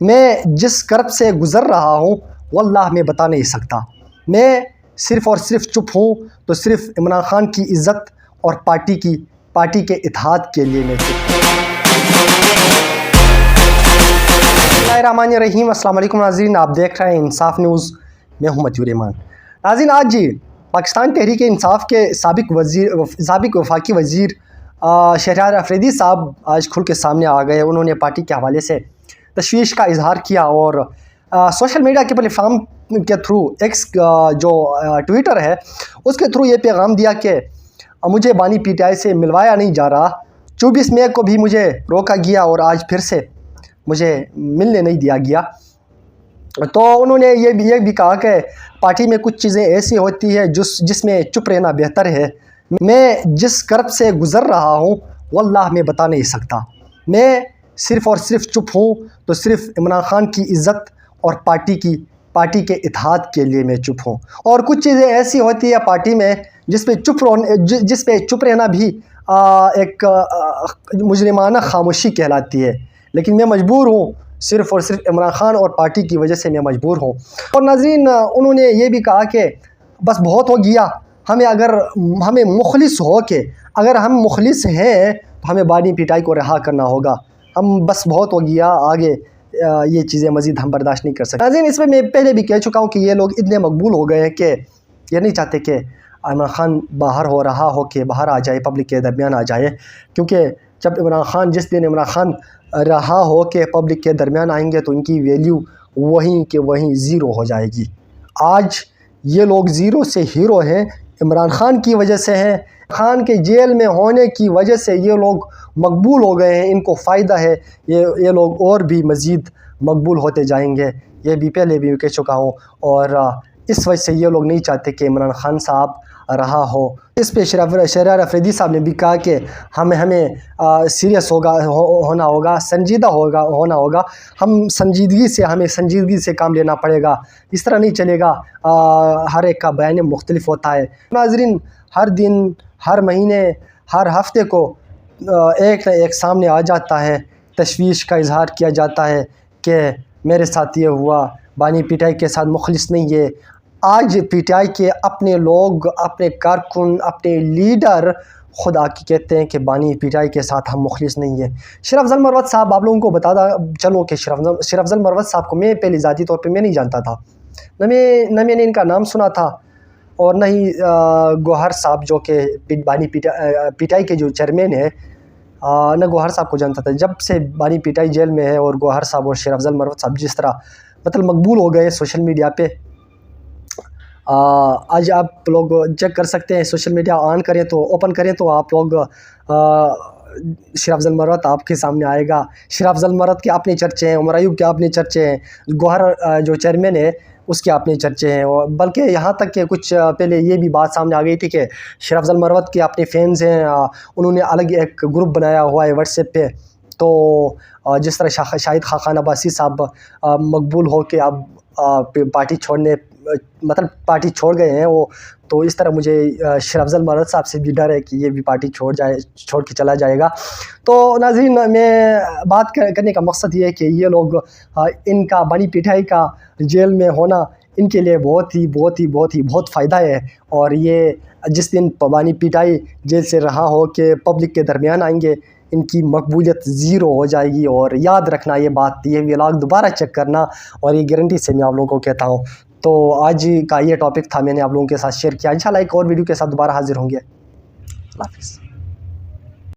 میں جس کرب سے گزر رہا ہوں واللہ میں بتا نہیں سکتا. میں صرف اور صرف چپ ہوں تو صرف عمران خان کی عزت اور پارٹی کے اتحاد کے لیے میں چپ ہوں. بسم اللہ الرحمن الرحیم. السلام علیکم ناظرین، آپ دیکھ رہے ہیں انصاف نیوز. میں ہوں متیور ایمان. ناظرین، آج پاکستان تحریک انصاف کے سابق وفاقی وزیر شہریار افریدی صاحب آج کھل کے سامنے آ گئے. انہوں نے پارٹی کے حوالے سے تشویش کا اظہار کیا اور سوشل میڈیا کے پلیٹ فارم کے تھرو ایکس جو ٹویٹر ہے اس کے تھرو یہ پیغام دیا کہ مجھے بانی پی ٹی آئی سے ملوایا نہیں جا رہا. 24 مئی کو بھی مجھے روکا گیا اور آج پھر سے مجھے ملنے نہیں دیا گیا. تو انہوں نے یہ بھی کہا کہ پارٹی میں کچھ چیزیں ایسی ہوتی ہے جس میں چپ رہنا بہتر ہے. میں جس کرب سے گزر رہا ہوں واللہ میں بتا نہیں سکتا. میں صرف اور صرف چپ ہوں تو صرف عمران خان کی عزت اور پارٹی کے اتحاد کے لیے میں چپ ہوں. اور کچھ چیزیں ایسی ہوتی ہے پارٹی میں جس پہ چپ رہنا بھی ایک مجرمانہ خاموشی کہلاتی ہے. لیکن میں مجبور ہوں، صرف اور صرف عمران خان اور پارٹی کی وجہ سے میں مجبور ہوں. اور ناظرین، انہوں نے یہ بھی کہا کہ بس بہت ہو گیا. ہمیں مخلص ہو کے اگر ہم مخلص ہیں تو ہمیں بانی پٹائی کو رہا کرنا ہوگا. ہم بس بہت ہو گیا، آگے یہ چیزیں مزید ہم برداشت نہیں کر سکتے. ناظرین، اس میں پہلے بھی کہہ چکا ہوں کہ یہ لوگ اتنے مقبول ہو گئے ہیں کہ یہ نہیں چاہتے کہ عمران خان باہر آ جائے، پبلک کے درمیان آ جائے. کیونکہ جب جس دن عمران خان رہا ہو کے پبلک کے درمیان آئیں گے تو ان کی ویلیو وہیں کہ وہیں زیرو ہو جائے گی. آج یہ لوگ زیرو سے ہیرو ہیں، عمران خان کی وجہ سے ہیں. خان کے جیل میں ہونے کی وجہ سے یہ لوگ مقبول ہو گئے ہیں. ان کو فائدہ ہے، یہ لوگ اور بھی مزید مقبول ہوتے جائیں گے. یہ بھی پہلے بھی کہہ چکا ہوں. اور اس وجہ سے یہ لوگ نہیں چاہتے کہ عمران خان صاحب رہا ہو. اس پہ شہریار افریدی صاحب نے بھی کہا کہ ہمیں سیریس ہونا ہوگا، سنجیدہ ہونا ہوگا. ہمیں سنجیدگی سے کام لینا پڑے گا. اس طرح نہیں چلے گا. ہر ایک کا بیان مختلف ہوتا ہے. ناظرین، ہر دن، ہر مہینے، ہر ہفتے کو ایک نہ ایک سامنے آ جاتا ہے. تشویش کا اظہار کیا جاتا ہے کہ میرے ساتھ یہ ہوا، بانی پی ٹی آئی کے ساتھ مخلص نہیں ہے. آج پی ٹی آئی کے اپنے لوگ، اپنے کارکن، اپنے لیڈر خود آ کے کہتے ہیں کہ بانی پی ٹی آئی کے ساتھ ہم مخلص نہیں ہیں. شیریں افضل مروت صاحب، آپ لوگوں کو بتاتا چلوں کہ شیریں افضل مروت صاحب کو میں پہلے ذاتی طور پہ میں نہیں جانتا تھا. نہ میں نے ان کا نام سنا تھا اور نہ ہی گوہر صاحب جو کہ بانی پی ٹی آئی کے جو چیئرمین ہیں، نہ گوہر صاحب کو جانتا تھا. جب سے بانی پی ٹی آئی جیل میں ہے اور گوہر صاحب اور شیریں افضل مروت صاحب جس طرح مقبول ہو گئے سوشل میڈیا پہ، آج آپ لوگ چیک کر سکتے ہیں. سوشل میڈیا اوپن کریں تو آپ لوگ شیریں افضل مروت آپ کے سامنے آئے گا. شیریں افضل مروت کے اپنے چرچے ہیں، عمر ایوب کے اپنے چرچے ہیں، گوہر جو چیئرمین ہے اس کے اپنے چرچے ہیں. بلکہ یہاں تک کہ کچھ پہلے یہ بھی بات سامنے آ گئی تھی کہ شیریں افضل مروت کے اپنے فینز ہیں، انہوں نے الگ ایک گروپ بنایا ہوا ہے واٹس ایپ پہ. تو جس طرح شاہد خاقان عباسی صاحب مقبول ہو کے اب پارٹی چھوڑ گئے ہیں وہ، تو اس طرح مجھے شیریں افضل مروت صاحب سے بھی ڈر ہے کہ یہ بھی پارٹی چھوڑ کے چلا جائے گا. تو ناظرین، میں بات کرنے کا مقصد یہ ہے کہ یہ لوگ ان کا بانی پی ٹی آئی کا جیل میں ہونا ان کے لیے بہت فائدہ ہے. اور یہ جس دن بانی پی ٹی آئی جیل سے رہا ہو کہ پبلک کے درمیان آئیں گے، ان کی مقبولیت زیرو ہو جائے گی. اور یاد رکھنا یہ بات، یہ ولاگ دوبارہ چیک کرنا، اور یہ گارنٹی سے میں آپ لوگوں کو کہتا ہوں. تو آج کا یہ ٹاپک تھا، میں نے آپ لوگوں کے ساتھ شیئر کیا. انشاءاللہ ایک اور ویڈیو کے ساتھ دوبارہ حاضر ہوں گے. اللہ حافظ.